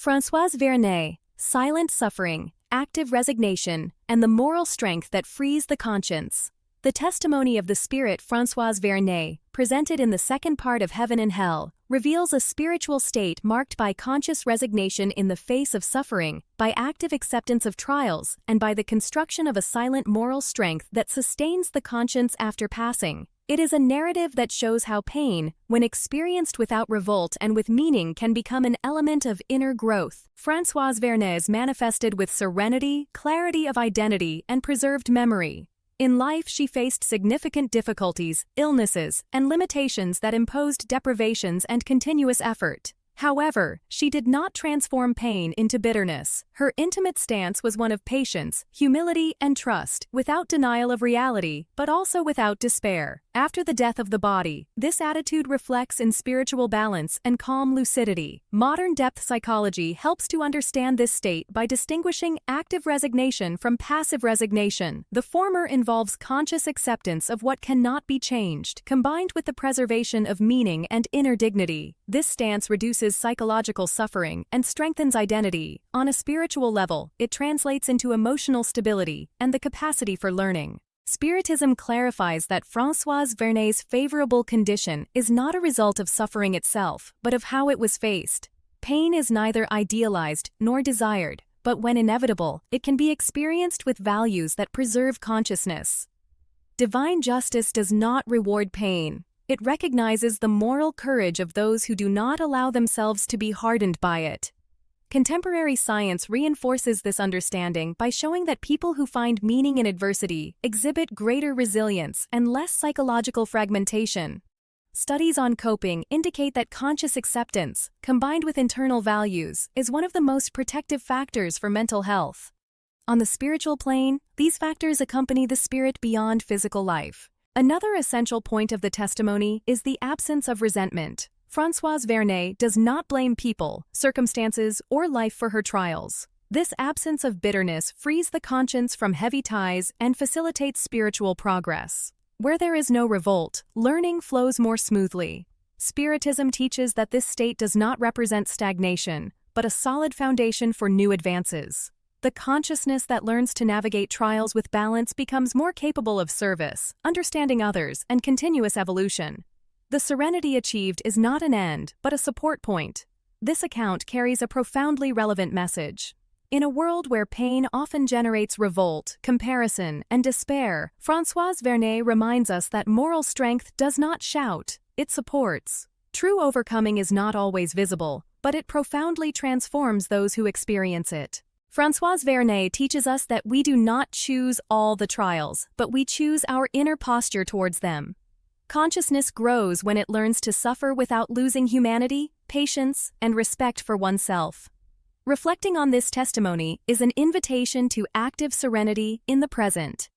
Françoise Vernet, silent suffering, active resignation, and the moral strength that frees the conscience. The testimony of the spirit Françoise Vernet, presented in the second part of Heaven and Hell, reveals a spiritual state marked by conscious resignation in the face of suffering, by active acceptance of trials, and by the construction of a silent moral strength that sustains the conscience after passing. It is a narrative that shows how pain, when experienced without revolt and with meaning, can become an element of inner growth. Françoise Vernet manifested with serenity, clarity of identity, and preserved memory. In life, she faced significant difficulties, illnesses, and limitations that imposed deprivations and continuous effort. However, she did not transform pain into bitterness. Her intimate stance was one of patience, humility, and trust, without denial of reality, but also without despair. After the death of the body, this attitude reflects in spiritual balance and calm lucidity. Modern depth psychology helps to understand this state by distinguishing active resignation from passive resignation. The former involves conscious acceptance of what cannot be changed, combined with the preservation of meaning and inner dignity. This stance reduces psychological suffering and strengthens identity. On a spiritual level, it translates into emotional stability and the capacity for learning. Spiritism clarifies that Françoise Vernet's favorable condition is not a result of suffering itself, but of how it was faced. Pain is neither idealized nor desired, but when inevitable, it can be experienced with values that preserve consciousness. Divine justice does not reward pain. It recognizes the moral courage of those who do not allow themselves to be hardened by it. Contemporary science reinforces this understanding by showing that people who find meaning in adversity exhibit greater resilience and less psychological fragmentation. Studies on coping indicate that conscious acceptance, combined with internal values, is one of the most protective factors for mental health. On the spiritual plane, these factors accompany the spirit beyond physical life. Another essential point of the testimony is the absence of resentment. Françoise Vernet does not blame people, circumstances, or life for her trials. This absence of bitterness frees the conscience from heavy ties and facilitates spiritual progress. Where there is no revolt, learning flows more smoothly. Spiritism teaches that this state does not represent stagnation, but a solid foundation for new advances. The consciousness that learns to navigate trials with balance becomes more capable of service, understanding others, and continuous evolution. The serenity achieved is not an end, but a support point. This account carries a profoundly relevant message. In a world where pain often generates revolt, comparison, and despair, Françoise Vernet reminds us that moral strength does not shout, it supports. True overcoming is not always visible, but it profoundly transforms those who experience it. Françoise Vernet teaches us that we do not choose all the trials, but we choose our inner posture towards them. Consciousness grows when it learns to suffer without losing humanity, patience, and respect for oneself. Reflecting on this testimony is an invitation to active serenity in the present.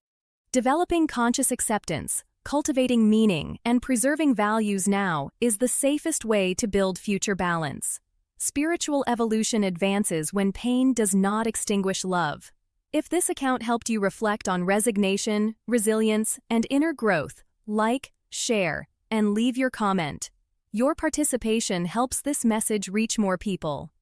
Developing conscious acceptance, cultivating meaning, and preserving values now is the safest way to build future balance. Spiritual evolution advances when pain does not extinguish love. If this account helped you reflect on resignation, resilience, and inner growth, like, share, and leave your comment. Your participation helps this message reach more people.